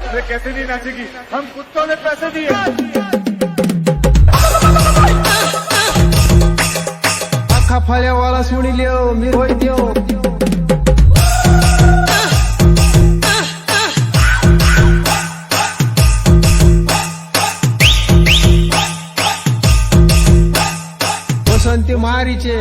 अरे कैसे नहीं नाचेगी, हम कुत्तों ने पैसे दिए। आखा फळ्या वाला सुनी लियो मी होय दियो बसंती मारीचे